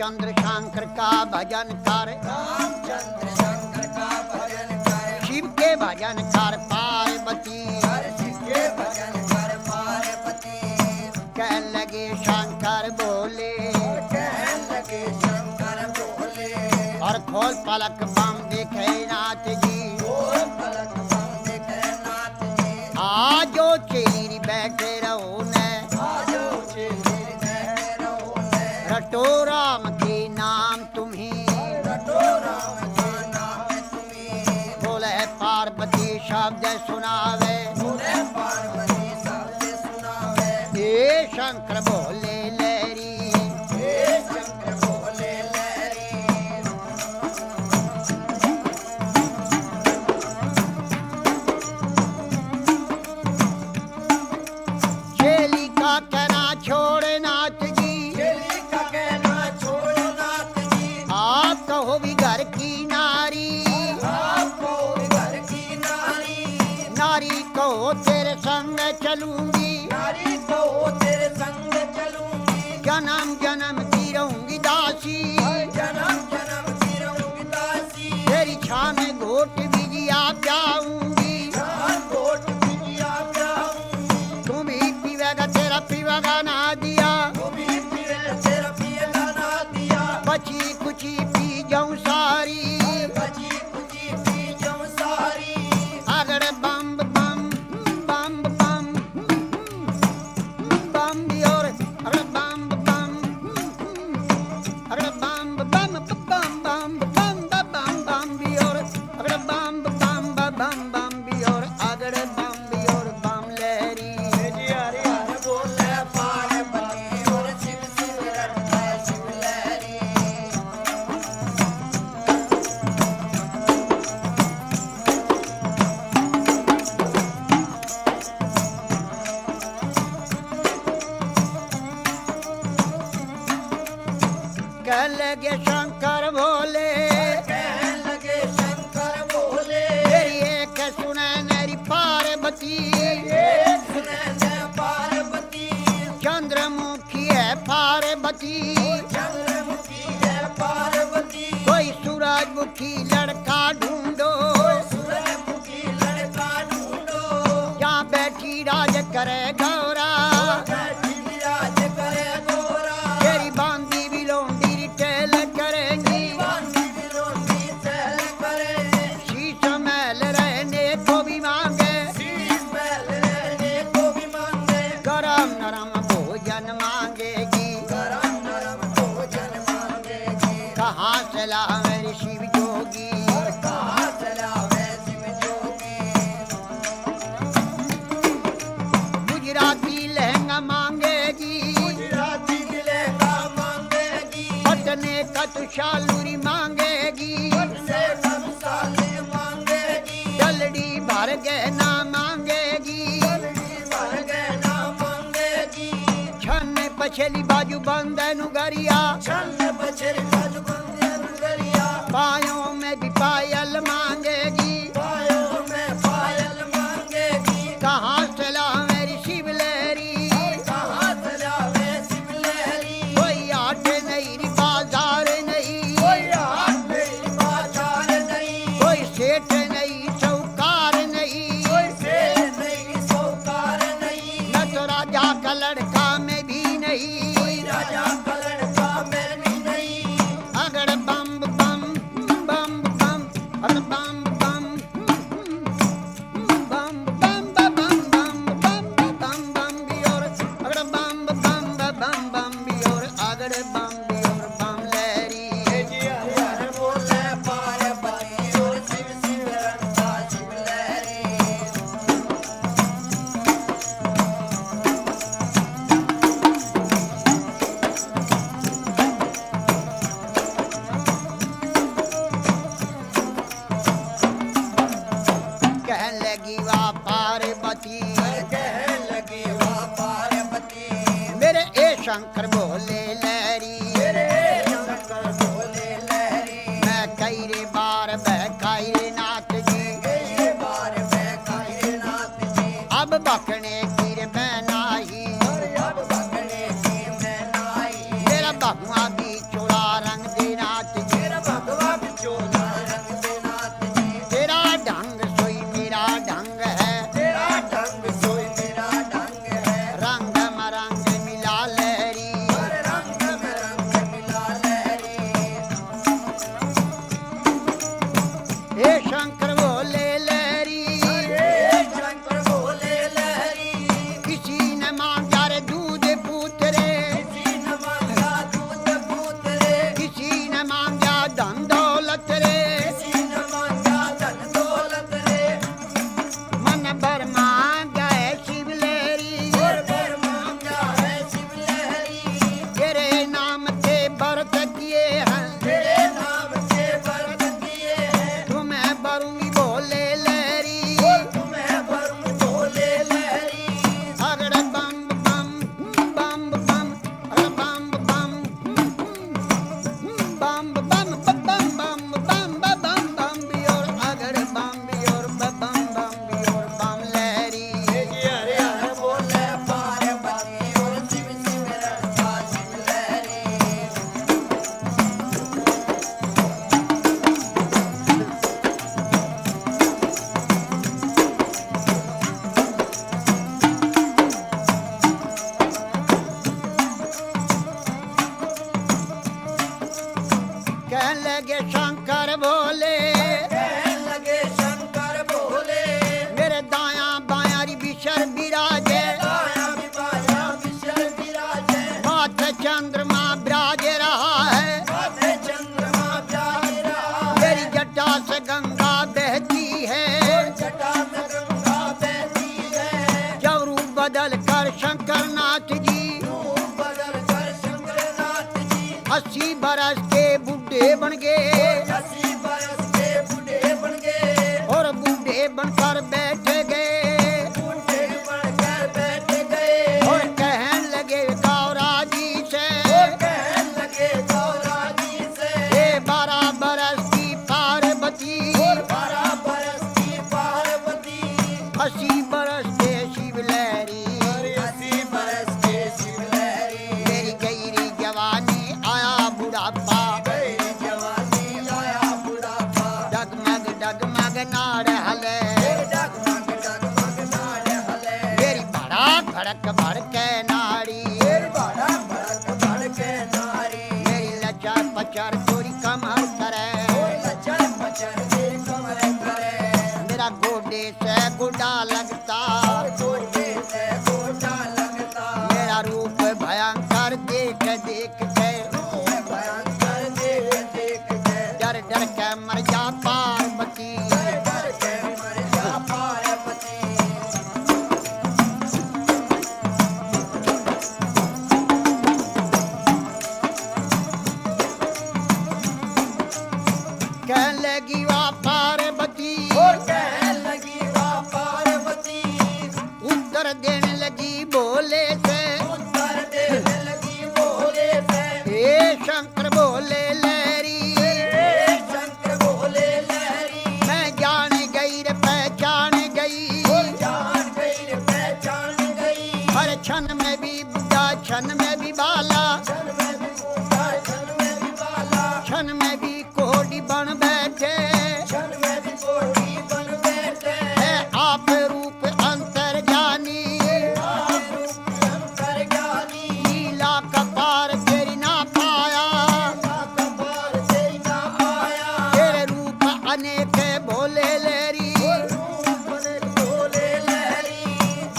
रामचंद्र शंकर का भजन कर, रामचंद्र शंकर का भजन कर, शिव के भजन कर पार्वती। शिव के भजन कर पार्वती। कह लगे शंकर बोले, कहने लगे शंकर बोले, और खोल पलक बम देखे नाथ जी। खोल पलक बम देखे नाथ जी। आजो चेरी बैठे रहो ने, आजो चेली बैठे रहो ने, रटो राम के नाम तुम्हें। रटो राम के नाम तुम्हें। बोले पार्वती शब्द सुनावे, बोले पार्वती शब्द सुनावे। हे शंकर बोले लहरी, हे शंकर बोले लहरी। चेली का कहना छोड़ नाथ जी। चेली का कहना छोड़ो नाथ जी। आप कहो भी घर की नारी, आपको घर की नारी, नारी कहो तेरे संग चलूंगी। नारी को तेरे संग चलूंगी। जन्म जन्म की रहूंगी दासी, जन्म जन्म की रहूंगी दासी। तेरी छान में घोट बिजिया जाऊंगी। जान कोट बिटिया जाऊंगी। तुम ही पीवेगा तेरा पीवेगा ना दिया, तू भी फिर तेरा पिएगा ना दिया। बची कुची पी जाऊं सारी। बची कुची पी जाऊं सारी। अगड़ बम बम बम बम बम भी और अगड़ बम बम अगड़ बम बम बम बम बम बम बम भी और अगड़ बम बम बम बम भी और अगड़ बम भी और बम लहरी। हरि हर बोले पार्वती और शिव शिव रटता शिव लहरी। कह लगे शंकर बोले, कहने लगे शंकर बोले, तेरी एक सुने मेरी पार्वती। एक सुनैना पार्वती। चंद्रमुखी है पार्वती, चंद्रमुखी है पार्वती। कोई सूरजमुखी लड़का ढूंढो। सूरजमुखी लड़का ढूंढो। यहाँ बैठी राज करे गौरा, बैठी विराज करे गोरा। तेरी बांधी भी लोंडी रिटेल करेंगी। बांधी बिलोंडी चल करे। शीश महल रहने को भी मांगे, शीश महल रहने को भी मांगे। गरम नरम भोजन मांगेगी। गरम गरम भोजन मांगेगी। कहाँ से लावे रे शिव जोगी, और कहाँ चलावे शिव जोगी। गुजराती लहंगा मांगेगी। गुजराती लहंगा मांगेगी। पटने का तुषालूरी मांगेगी। से सब साले मांगेगी। डलड़ी भर गहना मांगेगी। जल्दी भर गहना मांगेगी। छन पछली बाजू बंदन गरिया, छन्न बछर बाजू बंदे नगरिया। पायों में भी पायल मांगेगी। पायों में पायल मांगेगी। कहाँ से लावे रे शिव लहरी, कहाँ चलावे शिव लहरी। कोई आटे नहीं री बाजार नहीं, कोई हाथ नहीं बाजार नहीं। कोई सेठ नहीं चौकार नहीं, कोई शेर नहीं सौकार नहीं। न तो राजा का लड़का में भी नहीं। कोई राजा का लड़का में भी नहीं। अगर बम बम बम बम अगर बम बम बम बम बम बम बम बम बम भी और अगर बम बम बम बम भी और अगर बम भी और बम लहरी। हर बोले पार्वती और शिव शिव रटता शिव लहरी। कह लगी वाह पार्वती, कहने लगी वाह पार्वती। मेरे ए शंकर बोले लहरी। मेरे शंकर बोले लहरी। मैं कई रे बार बहकाई रे नाथ जी, ये बार बैठाए नाथ जी। अब बकने की रे मैं नाही। और अब भगने की मैं नाई। मेरा बहुआ भी चुरा विशर विराजे माथे चंद्रमा विराज रहा है मेरी जटा से गंगा बहती है जब रूप बदल कर शंकर नाथ जी 80 बरस के बूढ़े बन गए और बूढ़े बनकर बैठ गए और कहने लगे गौरा जी से ये 12 बरस की पार्वती 80 बरस के शिवलहरी मेरी गईरी जवानी आया बुढ़ापा डगमग डगमग नाड़ हले मेरी भड़क भड़क भड़के नाड़ी मेरी लचर पचर चोरी कमर करे मेरा गोडे से गुडा लगता मेरा रूप भयंकर देख देख के डर डर के मर जा पार्वती कहने लगी वाह पार्वती उत्तर देने लगी बोले से हे शंकर बोले लहरी मैं जान गई रे पहचान गई हर क्षण में भी बुढ़ा क्षण में भी बाला क्षण में भी कोड़ी बन बैठे है आप रूप अंतर जानी लीला कपार तेरी ना पाया तेरे रूप अनेक भोले लहरी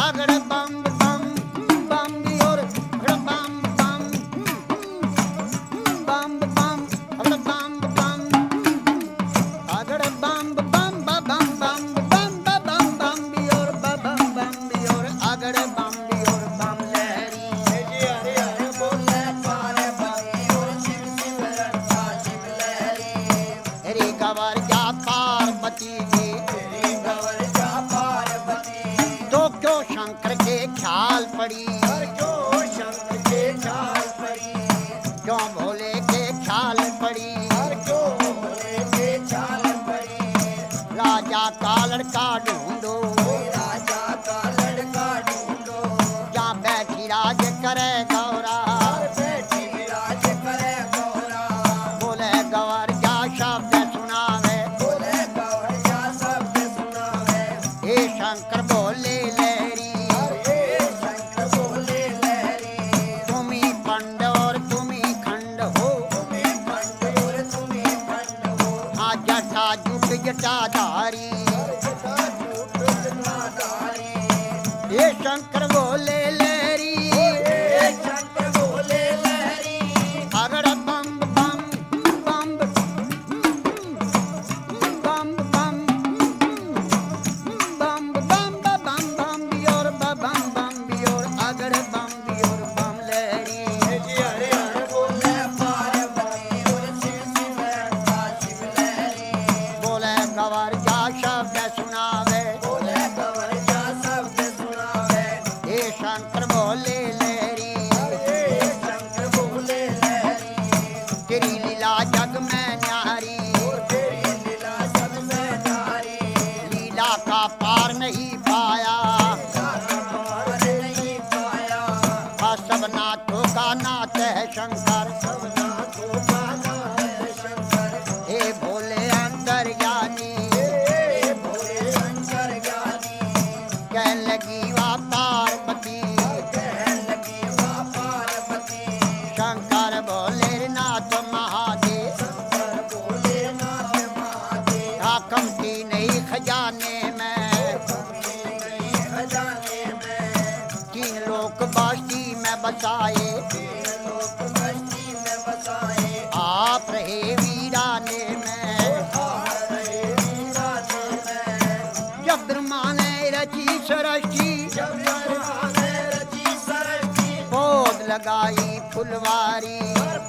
अगड़ बम बम बम और बम बम बम बम अगड़ बम बम अगड़ बम बम बम बम बम बम बम और बम बम और अगड़ बम और बम लहरी रे गवर जा पार्वती जी तो क्यों शंकर के ख्याल पड़ी क्यों भोले के ख्याल पड़ी राजा का लड़का ढूंढो जहाँ बैठी राज करे गौरा बोले गवर जा शब्द सुनावे हे शंकर बोले लहरी तुम्ही पंड और तुम्ही खंड हो हाँ जटा जुट जटाधारी हे शंकर बोले लहरी अगड़ बम बम बम बम बम बम बम बम बम बियोर बम बम बियोर अगड़ बम बियोर बम लहरी बोले गवर जा शब्द सुनावे हे शंकर बोले लहरी तेरी लीला जग में न्यारी लीला का पार नहीं पाया सब नाथों का नाथ है शंकर हे भोले अंतर्यामी कहने लगी वा पार्वती शंकर भोले नाथ महादेव कमती नहीं खजाने में बसाए, लोक कश्ती में बसाए, आप रहे वीराने में। रहे वीराने में। जब ब्रह्मा ने रची सृष्टि, जब ब्रह्मा ने रची सृष्टि, पौध लगाई फुलवारी,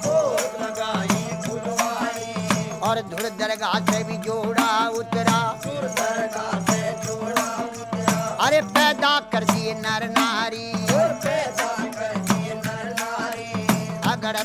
पोत लगाई फुलवारी, और धुर दरगाह से भी जोड़ा उतरा। सुर दरगाह से जोड़ा उतरा, अरे पैदा कर दिए नर नारी, पैदा कर दिए नर नारी। अगर